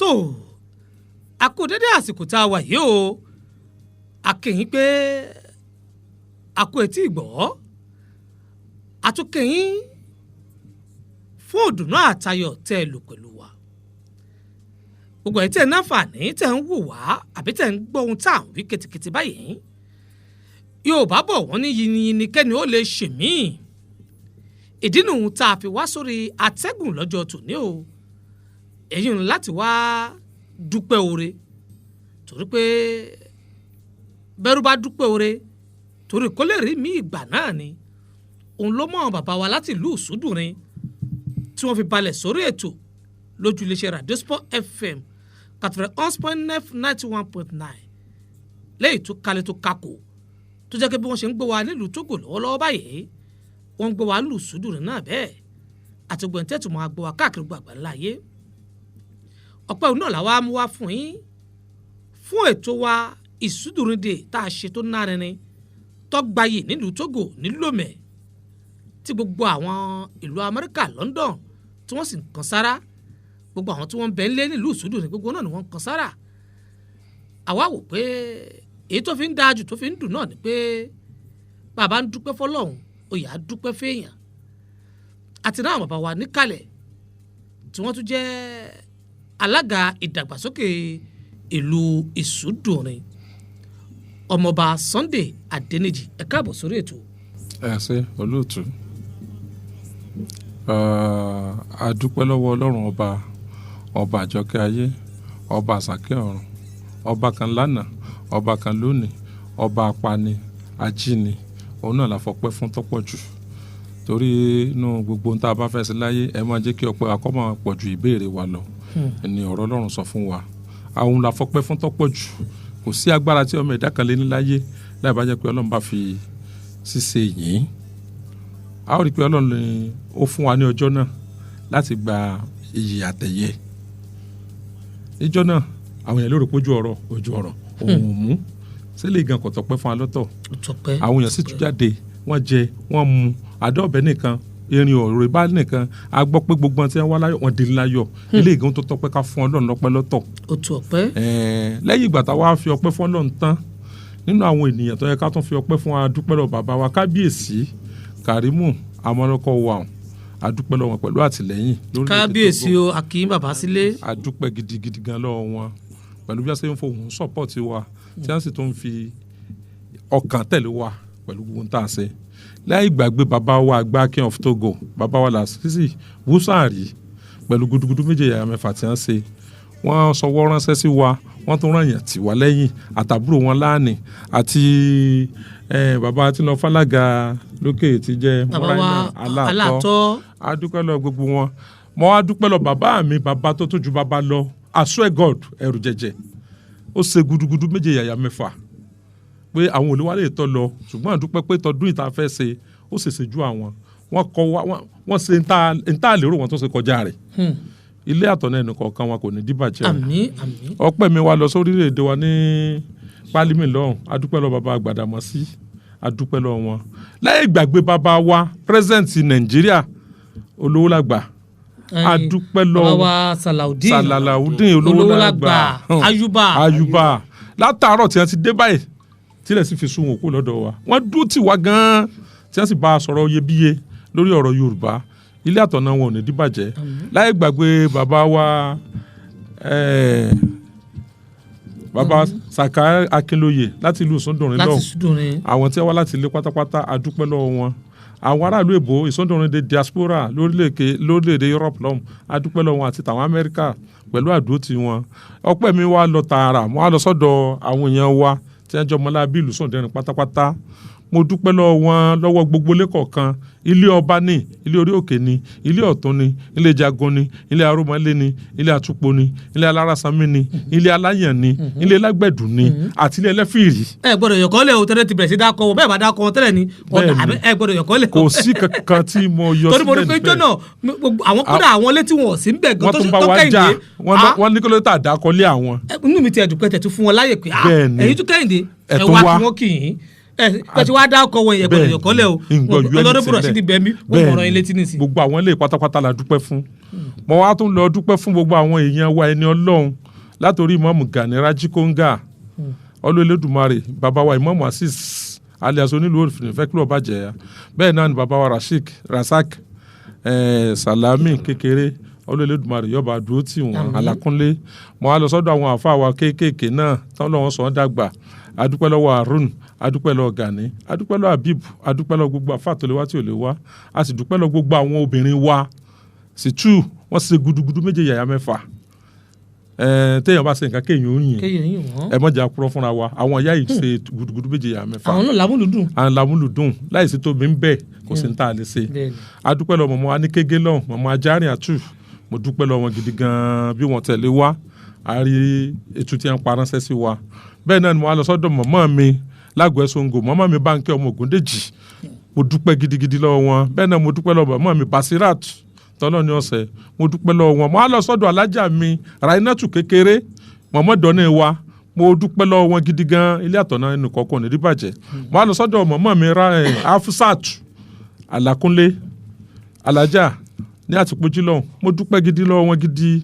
tó a kú dédé àsìkò tá a wà yìí o a kí yín pé a kú etí ìgbọ́ a tún kí yín fún òdùnnú àtayọ̀ tẹ́ ẹ lò pẹ̀lú wa gbogbo ẹ̀ tẹ́ ẹ náfààní tẹ́ ẹ ń wò wá àbí tẹ́ ẹ ń gbọ́ ohun tá à ń wí kìtìkìtì báyìí Yorùbá bọ̀ wọ́n ní yìnyín kẹ́ni ó lè ṣèmí ìdí nù tá a fi wá sórí atẹ́gùn lọ́jọ́ tòní o èyí ń láti wá dúpẹ́ oore torí pé bẹ́rù bá dúpẹ́ oore torí kó lè rí mí ìgbà náà ni òun ló mọ̀ bàbá wa láti ìlú Ìsúdùnrin tí wọ́n fi balẹ̀ sórí ètò lójú iléeṣẹ́ Radio Sport FM 91.9 lẹ́yìn tó kalẹ̀ tó kakò tó jẹ́ pé bí wọ́n ṣe ń gbé wa nílùú Tógò lọ́wọ́lọ́wọ́ báyìí wọ́n ń gbé wa nílùú Ìsúdùnrin náà bẹ́ẹ̀ àti gbọ̀ntẹ́tù máa gbé wa káàkiri gbàgbà ńlá yé ọpẹ́ òun náà làwa mú wá fún yín fún ètò wa Ìsúdùnrin dè tá a ṣe tó nárinrin tó gbayì nílùú Tógò nílòmẹ̀ tí gbogbo àwọn ìlú Amẹ́ríkà London tí wọ́n sì ń kan sára gbogbo àwọn tí wọ́n ń bẹ ńlé nílùú Ìsúdùnrin gbogbo náà ni wọ́n ń kan sára àwa wò pé èyí tó fi ń dáa jù tó fi ń dùn náà ni pé bàbá ń dúpẹ́ fọlọ́hún oyè á dúpẹ́ fèèyàn àti náà bàbá wa níkàlẹ̀ tí wọ́n tún jẹ́ alága ìdàgbàsókè ìlú Ìsúdùnrin ọmọọba Sunday Adeniji ẹ káàbọ̀ sórí ètò. ẹ ṣé olóòtú a dúpẹ́ lọ́wọ́ Ọlọ́run ọba àjọkẹ́ ayé ọba àsàkẹ́ ọ̀run ọba kan lánàá ọba kan lónìí ọba apani ajíni òun náà la fọpẹ́ fún tọ́pọ̀ jù torí inú gbogbo ohun tá a bá fẹ́ sí láyé ẹ máa jẹ́ kí ọpẹ́ akọ́mọ̀ pọ̀ ju ìbéèrè wa lọ ni ọ̀rọ̀ Ọlọ́run sọ fún wa àwọn la fọpẹ́ fún tọ́pọ̀ jù kò sí agbára tí ọmọ ẹ̀dá kan lé ní láyé láì bá jẹ́ pé Ọlọ́run bá fi ṣíṣe yìí a ó rí i pé Ọlọ́run ni ó fún wa ní ọjọ́ náà láti gba iyì àtẹ̀yẹ ìjọ náà àwọn èèyàn lérò pé ojú ọ̀rọ̀ òun ò mú sílẹ̀ gan kò tọ́pẹ́ fún alọ́tọ̀ àwọn èèyàn sì tún jáde wọ́n jẹ wọ́n mu àdó ọ̀bẹ nìkan erin ọ̀rọ̀ ìbá nìkan a gbọ́ pé gbogbo wọn tí wọ́n wá láyọ̀ wọ́n dé láyọ̀ ilé ìgbọ́n tó tọ́pẹ́ ká fún Ọlọ́run lọ́pẹ́ lọ́tọ̀. ó tu ọpẹ́. lẹ́yìn ìgbà táwa fi ọpẹ́ fún Ọlọ́run tán nínú àwọn ènìyàn tó yẹ ká tún fi ọpẹ́ fún adúpẹ́ lọ bàbá wa kábíyèsí Kàrímù amọ́lọ́kọ̀ wà adúpẹ́ lọ wọn pẹ̀lú àtìlẹ́yìn. kábíyèsí o àkíyín bàbá sílé. adúpẹ́ gidigidi gan lọ́wọ́ wọn pẹ̀lú bí wọ́n ṣe ń fohùn sọ́pọ̀tì wa tí wọ́n sì tún fi ọkàn tẹ̀lé wa pẹ̀lú gbogbo ń tà ṣe. láì gbàgbé bàbá wa àgbà King of Togo bàbá wa Lásìsì Búsàárì pẹ̀lú gudugudu méje yàrá mẹ́fà tí wọ́n ṣe wọ́n sọwọ́ ránṣẹ́ sí wa wọ́n tún ràn yàn tì wá lẹ́yìn àtàbúrò wọn láàánì àti bàbá tí lọ fálága lókè tí jẹ́ mọ́ráìnà aláàtọ́ adúpẹ́ lọ gbogbo wọn mọ́ adúpẹ́ lọ bàbá mi bàbá tó tó ju bàbá lọ I swear God ẹrù jẹjẹ ó ṣe gudugudu méje yàyà mẹ́fà pé àwọn olówó lè tọ́ lọ ṣùgbọ́n àdúpẹ́ pé tọdún ìta fẹ́ ṣe ó ṣèṣe ju àwọn wọ́n ṣe ń tà lérò wọn tó ṣe kọjá rẹ̀ ilé àtọ̀nà ẹnì kọ̀ọ̀kan wọn kò ní díbàjẹ́ àmín àmín. ọpẹ́ mi wá lọ sórílẹ̀-èdè wa ní pálímì lọ́hùn adúpẹ́ lọ bàbá Gbàdàmọ́sí adúpẹ́ lọ wọn lẹ́yìn ìgbàgbé bàbá wa president Nàìjíríà olówó làgbà adúpẹ́ lọ bàbá wa Salaudeen olówó làgbà Ayuba látàárọ̀ tí wọ́n ti dé báyìí tílẹ̀ sì fi sun òkú lọ́dọ̀ wa wọ́n dúró tì wá gan-an tí wọ́n sì bá a sọ̀rọ̀ iyebíye lórí ọ̀rọ̀ Yorùbá ilé àtọ̀nà wọn ò ní díbàjẹ́ láì gbàgbé bàbá wa bàbá Sàká Akínlóye láti ìlú Ìsúndùnrin lọ àwọn tí wọ́n wá láti ilé pátápátá adúpẹ́ lọ́wọ́ wọn àwọn aráàlú èbó Ìsúndùnrin de diaspora lórílẹ̀‐èdè Europe lọ́hùn adúpẹ́ lọ́wọ́ àti tàwọn Amẹ́ríkà pẹ̀lú àdúrótì wọn ọpẹ́ mi wá lọ tààrà mo wá lọ sọ́dọ̀ àwọn èèyàn wa tí wọ́n jọ mọ́lábí ìlú Ìsúndùnrin pátápátá mo dúpẹ́ lọ́wọ́ wọn lọ́wọ́ gbogbo lẹ́kọ̀ọ̀kan ilé ọba ní ilé orí òkè ní ilé ọ̀tún ní ilé jagun ní ilé arómọlé ní ilé àtúpọ̀ ní ilé alárasanmí ní ilé aláyàn ní ilé lágbẹ̀dù ní àti ilé ẹlẹ́fìrì. ẹ gbọ́dọ̀ yọ̀kọ́lẹ̀ o tẹ́lẹ̀ ti bẹ̀rẹ̀ sí dákọ̀ wọn bẹ́ẹ̀ bá dákọ̀ wọn tẹ́lẹ̀ ni ẹ gbọ́dọ̀ yọ̀kọ́lẹ̀. kò sí kankan tí mo yọ sílẹ̀ níbẹ̀. torí mo rí pé jọ́nà àwọn kódà àwọn létí wọn ò sí ń bẹ̀ gan tó kẹ́hìndé. wọ́n ní kí ló tà dákọ́lé àwọn. inú mi ti ẹ̀dùn pẹ̀ tún fún wọn láyè pé ẹ̀yin tún kẹ́hìndé ẹ̀ wá kí wọ́n kì í pẹ̀tù wá dá ọkọ̀ wọn yẹn gbọ́dọ̀ yọ̀kọ́lẹ̀ o ọlọ́dún bùrọ̀ sí ti bẹ̀ mí wọ́n mọ̀ràn ilé tí ní sí. gbogbo àwọn ilé pátápátá la dúpẹ́ fún mo wá tún lọ dúpẹ́ fún gbogbo àwọn èèyàn wa ẹni Ọlọ́run látòrí ìmọ̀ọ́mù Gani Rájí Kóńgà Ọlọ́run Elédùmarè bàbá wa ìmọ̀ọ́mù Azeez alias onílù òfin ìfẹ́ kílọ̀ bàjẹ́ ya bẹ́ẹ̀ náà ni bàbá wa Rasak Salami kékeré Ọlọ́run Elédùmarè yọba dúró tì wọ́n Alákúnlé mo wá lọ sọ́dọ̀ àwọn àfa wa kéékèèké náà tán lọ́wọ́ sọ̀ dàgbà adúpẹ́ lọ́wọ́ Harun adúpẹ́ lọ́wọ́ Gani adúpẹ́ lọ́wọ́ Habib adúpẹ́ lọ́wọ́ gbogbo àfa tó lè wá tí ò lè wá a sì dúpẹ́ lọ́wọ́ gbogbo àwọn obìnrin wa sì tú wọ́n ṣe gudugudu méje yàyà mẹ́fà téèyàn bá ṣe nǹkan kéèyàn ó yìn ẹ mọ̀jà kúrọ́ fúnra wa àwọn ìyá yìí ṣe gudugudu méje yàyà mẹ́fà àwọn náà lámúlùdùn àwọn lámúlùdùn láì sí tóbi ń bẹ̀ kò sí ní tá a lè ṣe adúpẹ́ lọ́wọ́ mọ̀mọ́ aníkégé lọ́wọ́ mọ̀mọ́ ajárin àtù mo dúpẹ́ lọ́wọ́ wọn gidi gan-an bí wọ́n tẹ̀lé wa a rí ètò tí wọ́n pa ránṣẹ́ sí wa bẹ́ẹ̀ náà ni mo wá lọ sọ́dọ̀ mọ̀mọ́ mi lágọ̀ẹ́ Ṣàngó mọ̀mọ́ mi Bánkẹ́ ọmọ Ògúndèjì mo dúpẹ́ gidigidi lọ́wọ́ wọn bẹ́ẹ̀ náà mo dúpẹ́ lọ́wọ́ mọ̀mọ́ mi Basirat tọ́lọ́ ní ọ̀sẹ̀ mo dúpẹ́ lọ́wọ́ wọn mo wá lọ sọ́dọ̀ alájà mi Rainatu kékeré mọ̀mọ́ dọ́nà wa mo dúpẹ́ lọ́wọ́ wọn gidi gan ilé àtọ̀nà ẹnu kọ̀ọ̀kan ní ríbàjẹ́ mo wá lọ sọ́dọ̀ mọ̀mọ́ mi Afusat Alákúnlé alájà ní àtìpójú lọ́hùn mo dúpẹ́ gidi lọ́wọ́ wọn gidi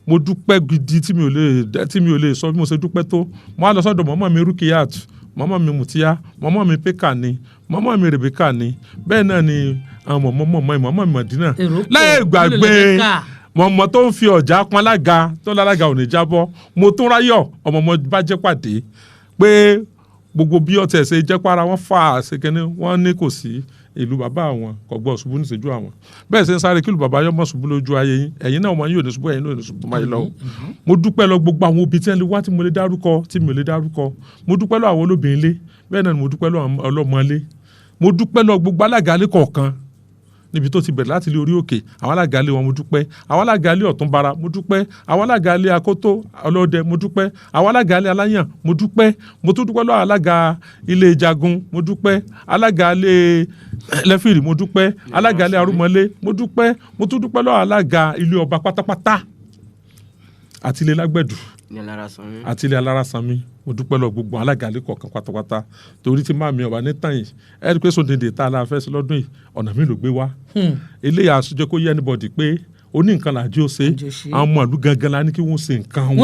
mo dúpẹ́ gidi tí mi ò lè sọ bí mo ṣe dúpẹ́ tó mo wá lọ sọ́dọ̀ mọ̀mọ́ mi Rukiyat mọ̀mọ́ mi Mutia mọ̀mọ́ mi Pekani mọ̀mọ́ mi Rebeka ni bẹ́ẹ̀ náà ni àwọn mọ̀mọ́ mi Madina láyé gbàgbé mọ̀mọ́ tó ń fi ọ̀já pọn alága tó lálága ò ní jábọ́ mo tún ráyọ̀ ọmọ bá jẹ́ pàdé pé gbogbo bí ọ̀tẹ̀ ṣe jẹ́ para wọn fà ṣèkẹ́ni wọ́n ní kò sí ìlú bàbá àwọn kò gbọ́ ṣubú níṣẹ́jú àwọn bẹ́ẹ̀ ṣe ń sáré kí ìlú bàbá yọ mọ́ ṣubú lójú ayé yín ẹ̀yin náà wọn yóò ní ṣubú ẹ̀yin náà ní ṣubú máa yín lọ́wọ́ mo dúpẹ́ lọ gbogbo àwọn òbí tí wọ́n lè wá tí mo lè dárúkọ mo dúpẹ́ lọ àwọn olóbìnrin lé bẹ́ẹ̀ náà ni mo dúpẹ́ lọ ọlọ́mọ lé mo dúpẹ́ lọ gbogbo alága lé kọ̀ọ̀kan níbi tó ti bẹ̀rẹ̀ láti lé orí òkè àwọn alága lé wọn mo dúpẹ́ àwọn alága lé Ọ̀túnbara mo dúpẹ́ àwọn alága lé Akótó Ọlọ́dẹ mo dúpẹ́ àwọn alága lé Aláyàn mo dúpẹ́ mo tún dúpẹ́ lọ́wọ́ alága ilé Ìjagun mo dúpẹ́ alága lé Lẹ́fìrì mo dúpẹ́ alága lé Arúmọlé mo dúpẹ́ mo tún dúpẹ́ lọ́wọ́ alága ilé ọba pátápátá àti ilé Lágbẹ̀dù àti ilé Alárasanmi mo dúpẹ́ lọ gbogbo alága ilé kọ̀ọ̀kan pátápátá torí tí máa mi ọba ní tàn yìí ẹ rí i pé sódìdè tá a la fẹ́ sí lọ́dún yìí ọ̀nà mi ló gbé wá eléyà àṣùjẹ́ kó yẹ anybody pé ó ní nǹkan làjí ó ṣe àwọn ọmọ ìlú gangan la ní kí wọ́n ṣe nǹkan wọn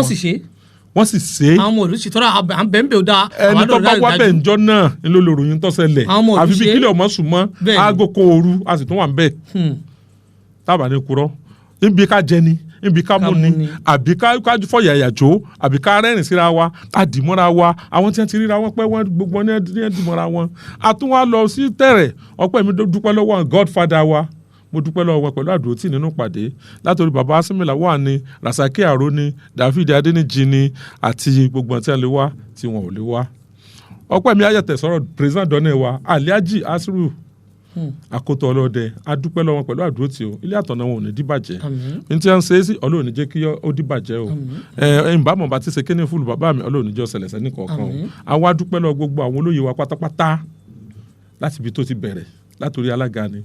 wọ́n sì ṣe àwọn ọmọ ìlú sì tọ́ra à ń bẹ̀ ń bẹ̀ ó dáa ẹni tó bá wá bẹ̀ ńjọ́ náà ń lò lòròyìn tó ṣẹlẹ̀ àfi bí kílẹ̀ ọmọ sùn mọ́ aago kó ooru a sì tún wà ń bẹ̀ tábà ní kúrọ́ níbi ká jẹ ni níbi ká mú ni àbí ká fọyà àyàjò àbí ká rẹ́rìn síra wa ká dìmọ́ra wa àwọn tí wọ́n ti ríra wọn pẹ́ wọ́n gbogbo ní dìmọ́ra wọn a tún wá lọ sí tẹ̀rẹ̀ ọpẹ́ mi dúpẹ́ lọ́wọ́ Godfather wa mo dúpẹ́ lọ́wọ́ wọn pẹ̀lú àdúrótì nínú pàdé látòrí baba asimila wà ní Rasaki Aro ní David Adeniji ní àti gbogbo àti àlè wa tí wọn ò lè wá ọpẹ́ mi ayẹ̀tẹ̀ sọ̀rọ̀ president dọ́nà wa Aliaji Asiru Akoto Ọlọ́dẹ adúpẹ́ lọ́wọ́ pẹ̀lú àdúrótì o ilé àtọ̀nà wọn ò ní dìbàjẹ́ ní tí wọ́n ṣe é sí Ọlọ́run ní jẹ́ kí ó dìbàjẹ́ o ìbámu bá ti ṣe kéne fúlù bàbá mi Ọlọ́run ní jẹ́ ọ̀sẹ̀lẹ̀sẹ̀ ní kọ̀ọ̀kan o àwọn adúpẹ́ lọ́wọ́ gbogbo àwọn olóyè wa pátápátá láti ibi tó ti bẹ̀rẹ̀ látòrí alága ni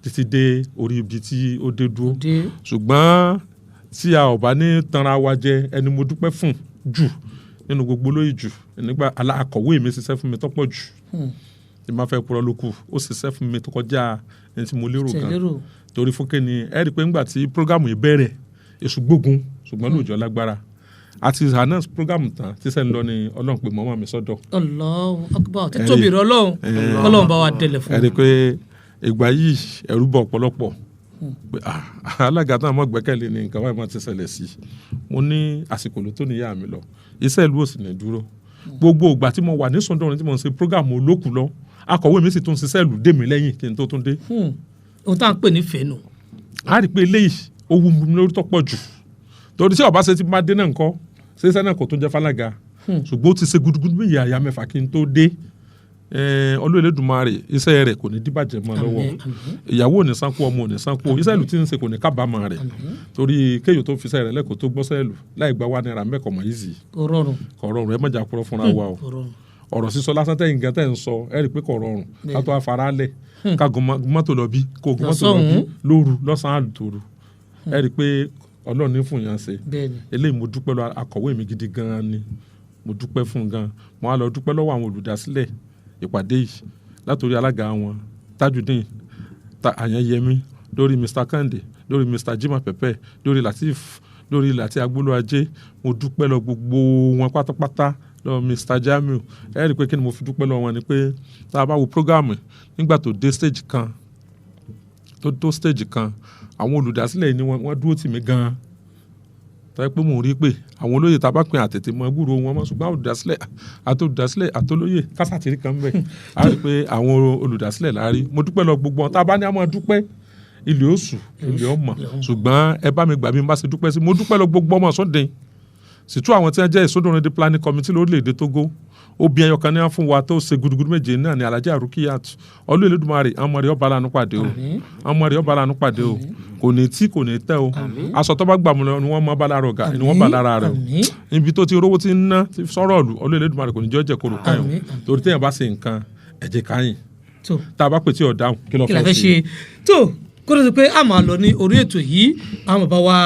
títí dé orí ibi tí ó dé dúró ṣùgbọ́n tí a ò bá ní tanra wa jẹ ẹni mo dúpẹ́ fún jù nínú gbogbo olóyè jù nígbà akọ̀wé mi ṣiṣẹ́ fún mi tọ́pọ̀ jù tí máa fẹ́ purọ́ lókù ó ṣiṣẹ́ fún mi tó kọjá ẹni tí mo lérò gan torí fúnkẹ́ ni ẹ rí i pé ńgbà tí prógámù yìí bẹ̀rẹ̀ èṣù gbógun ṣùgbọ́n lóòjọ́ lágbára àti announce program tán tí sẹ́ni lọ ni Ọlọ́run pé mọ́mọ́ mi sọ́dọ̀. Allahu Akbar títóbi rẹ Ọlọ́run bá wa délẹ̀ fún mi. ẹ rí i pé ìgbà yìí ẹ̀rù bọ̀ ọ̀pọ̀lọpọ̀ pé alága náà mọ̀ gbẹ́kẹ̀lé ni nǹkan wáyé máa ti ṣẹlẹ̀ sí mo ní àsìkò ló tó níyà mi lọ iṣẹ́ ìlú ò sì ní dúró gbogbo ìgbà tí mo wà ní Sunday tí mo ń ṣe program olókù lọ akọ̀wé mi sì tún ṣiṣẹ́ ìlú dé mi lẹ́yìn kí n tó tún dé. ohun tá à ń pè ní fẹ́nu. a rí i pé eléyìí ó wù mí lórí tó pọ̀ jù torí tí ọba ṣe ti máa dé náà nǹkan ṣe iṣẹ́ náà kò tó jẹ́ fálága ṣùgbọ́n ó ti ṣe gudugudu méjì àyà mẹ́fà kí n tó dé Ọlọ́run Elédùmarè iṣẹ́ rẹ̀ kò ní díbàjẹ́ mọ́ lọ́wọ́ ìyàwó ò ní sánkú ọmọ ò ní sánkú iṣẹ́ ìlú tí ń ṣe kò ní kábàámọ̀ rẹ̀ torí kéèyàn tó fi iṣẹ́ rẹ̀ lẹ́kọ̀ọ́ tó gbọ́sẹ̀ ìlú láì gba wá náírà mẹ́kọ̀ mọ́ yìí sí kọ̀rọ̀rùn ẹ mọ̀jà kúrọ́ fúnra wa o ọ̀rọ̀ sísọ lásán tẹ̀yìn gan tẹ̀ ń sọ ẹ rí i pé kọ̀rọ̀rùn ká tó afárá lẹ̀ ká gun mọ́tò lọ bí kó gun mọ́tò lọ bí lóru lọ́sàn-án àlùtòru ẹ rí i pé Ọlọ́run ní fún yàn ṣe eléyìí mo dúpẹ́ lọ akọ̀wé mi gidi gan ni mo dúpẹ́ fún gan mo á lọ dúpẹ́ lọ́wọ́ àwọn olùdásílẹ̀ ìpàdé yìí látòrí alága wọn Tajudeen Àyànyẹmí lórí Mr. Kande lórí Mr. Jimoh Pepe lórí Latif lórí Láti Agbólúajé mo dúpẹ́ lọ gbogbo wọn pátápátá lọ Mr. Jamiu ẹ rí i pé kí ni mo fi dúpẹ́ lọ wọn ni pé tá a bá wo programu nígbà tó dé stage kan àwọn olùdásílẹ̀ yìí ni wọ́n dúró tì mí gan-an tọ́ pé mò ń rí pé àwọn olóyè tá a bá pín àtètè mọ gbúròó wọn mọ́ ṣùgbọ́n olùdásílẹ̀ àtolóyè kásàtìrí kan bẹ̀ á rí i pé àwọn olùdásílẹ̀ láàrí mo dúpẹ́ lọ gbogbo wọn tá a bá ní àmọ́ dúpẹ́ ilé oṣù ilé ọmọ ṣùgbọ́n ẹ bá mi gbà bí n bá ṣe dúpẹ́ sí mo dúpẹ́ lọ gbogbo ọmọ Sunday sì tún àwọn tí wọ́n jẹ́ Ìsọdọ̀rìn planning committee lórílẹ̀‐èdè Togo obìnrin ẹyọ kan ní wọ́n fún wa tó ṣe gudugudu méje náà ní Alhaji Arukiyat Ọlọ́run Elédùmarè ọmọ rẹ̀ ọba lànà pàdé o kò ní tí kò ní tẹ́ o aṣọ tó bá gbà mú lọ ni wọ́n mọ bá lára ọ̀gá ni wọ́n bá lára rẹ̀ o ibi tó ti rówó ti ń ná ti sọ̀rọ̀ ọ̀lù Ọlọ́run Elédùmarè kò ní jẹ́ ọ̀jẹ̀ kóró káyọ̀ torí téèyàn bá ṣe nǹkan ẹ̀jẹ̀ káyìn tá a bá pè tí ọ̀dáhùn kí ló fẹ́ ṣe. tó kó ló ti pé a máa lọ ní orí ètò yìí àwọn bàbá wa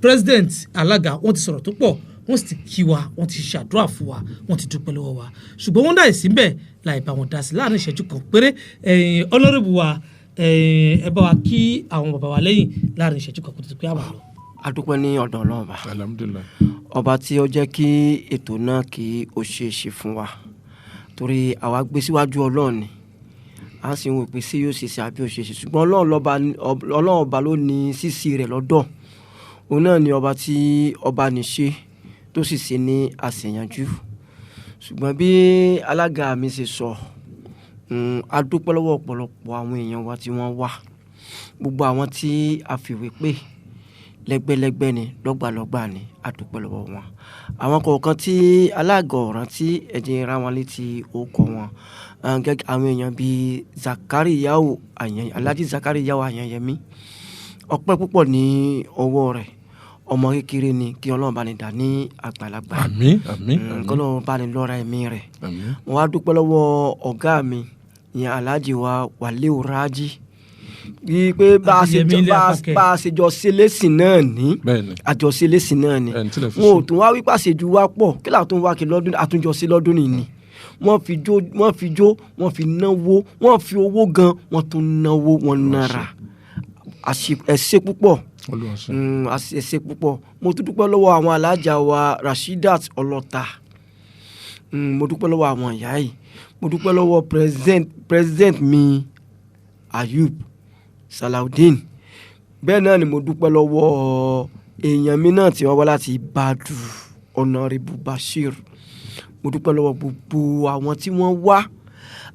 president Alaga wọ́n ti sọ̀rọ̀ tó pọ̀ wọ́n sì ti kí wa wọ́n ti ṣàdúrà fún wa wọ́n ti dúpẹ́ lọ́wọ́ wa ṣùgbọ́n wọ́n dá ìsínbẹ̀ láì bá wọn dá sí láàrin ìṣẹ́jú kan péré Honourable wa ẹ bá wa kí àwọn bàbá wa lẹ́yìn láàrin ìṣẹ́jú kan kó tó ti pé àmà lọ. a dúpẹ́ ní ọ̀dọ̀ Ọlọ́run bá Alhamdulillah ọba tí ó jẹ́ kí ètò náà kí ó ṣe é ṣe fún wa torí àwa gbé síwájú Ọlọ́run ni a sì ń wò pé sí yóò ṣe ṣe àbí ó ṣe ṣe ṣùgbọ́n Ọlọ́run ọba ló ní sísí rẹ̀ lọ́dọ̀ òun náà ni ọba tí ọba ní ṣe tó sì ṣe ní àṣeyànjú ṣùgbọ́n bí alága mi ṣe sọ a dúpẹ́ lọ́wọ́ ọ̀pọ̀lọpọ̀ àwọn èèyàn wa tí wọ́n wá gbogbo àwọn tí a fìwé pè lẹ́gbẹ́lẹ́gbẹ́ ni lọ́gbàlọ́gbà ni a dúpẹ́ lọ́wọ́ wọn àwọn kọ̀ọ̀kan tí alága ọ̀ràn tí ẹ̀jẹ̀ ra wọn létí orúkọ wọn gẹ́gẹ́ àwọn èèyàn bíi Alhaji Zakariyahu Anyanyemi ọpẹ́ púpọ̀ ní ọwọ́ rẹ̀ ọmọ kékeré ni kí Ọlọ́run bá ní dà ní àgbàlagbà àmín kí Ọlọ́run bá ní lọ́ra ẹ̀mí rẹ̀ mo wá dúpẹ́ lọ́wọ́ ọ̀gá mi ìyẹn Alhaji wa Waliu Raji bíi pé bá a ṣe jọ ṣe lẹ́sìn náà ní àjọṣe lẹ́sìn náà ní wọn ò tún wá wípé àṣejù wa pọ̀ kí làá tún wá kí lọ́dún àtúnjọṣe lọ́dún nìyí ni wọ́n fi jó wọ́n fi náwó wọ́n fi owó gan wọ́n tún náwó wọ́n nára ẹ̀ṣẹ̀ púpọ̀ ẹ̀ṣẹ̀ púpọ̀ mo tún dúpẹ́ lọ́wọ́ àwọn alájà wa Rasheedat Ọlọ́ta mo dúpẹ́ lọ́wọ́ àwọn ìyá yìí mo dúpẹ́ lọ́wọ́ president mi Ayub Salaudeen bẹ́ẹ̀ náà ni mo dúpẹ́ lọ́wọ́ èèyàn mi náà tí wọ́n wá láti Badu Honourable Bashir mo dúpẹ́ lọ́wọ́ gbogbo àwọn tí wọ́n wá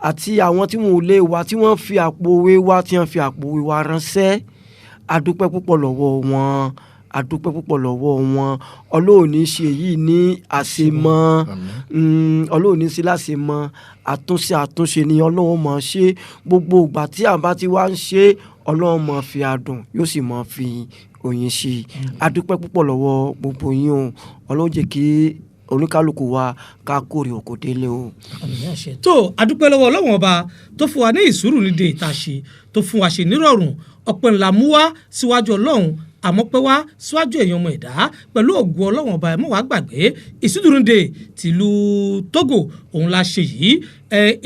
àti àwọn tí wọn ò lè wá tí wọ́n fi àpò òwe wá tí wọ́n fi àpò òwe wá ránṣẹ́ adúpẹ́ púpọ̀ lọ́wọ́ wọn Ọlọ́run ní ṣe èyí ní àṣemọ́ Ọlọ́run ní sí láṣemọ́ àtúnṣe ni Ọlọ́run máa ṣe gbogbo ìgbà tí a bá ti wá ń ṣe Ọlọ́run máa fi adùn yóò sì máa fi oyin ṣe adúpẹ́ púpọ̀ lọ́wọ́ gbogbo yín o Ọlọ́run jẹ́ kí oníkálukú wa ká kórè òkò délé o. tó adúpẹ́ lọ́wọ́ Ọlọ́run ọba tó fún wa ní ìsúrù nídè ìtàṣe tó fún wa ṣe nírọ̀rùn ọ̀pọ̀ ńlá mú wá síwájú Ọlọ́run àmọ́ pé wá síwájú èèyàn ọmọ ẹ̀dá pẹ̀lú ògùn Ọlọ́run ọba ẹ̀mọ́ wàá gbàgbé ìsúdùrúndè tìlú Togo òun la ṣe yìí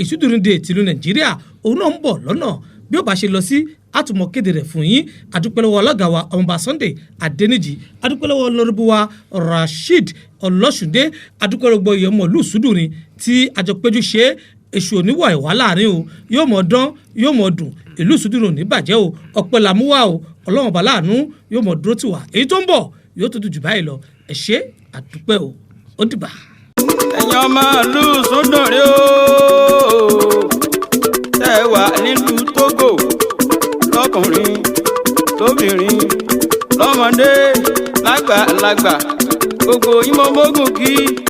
ìsúdùrúndè tìlú Nàìjíríà òun náà ń bọ̀ lọ́nà bí ó bá ṣe lọ sí àtúmọ̀ kéde rẹ̀ fún yín adúpẹ́ lọ́wọ́ alága wa ọmọọba Sunday Adeniji adúpẹ́ lọ́wọ́ Honourable wa Rasheed Ọlọsunde adúpẹ́ lọ́wọ́ ìyẹ̀mọ̀ ìlú Ìsúdùrìn tí àjọpẹ́jú ṣe èṣù oníwọ̀ ìwà láàrin o yóò mọ̀ dán yóò mọ̀ dùn ìlú Ìsúdùrìn ò ní bàjẹ́ o ọpẹ́ làmúwà o Ọlọ́run ọba láàánú yóò mọ̀ dúró tì wá èyí tó ń bọ̀ yóò tó jù báyìí lọ ẹ ṣé àdúpẹ́ o ó dìbà. ẹ̀yin ọmọ ìlú Ìsúdùrìn o tẹ́ wà nílùú Togo lọ́kùnrin tóbìnrin lọ́mọdé lágbàlagbà gbogbo yín mọ́ mógùn kí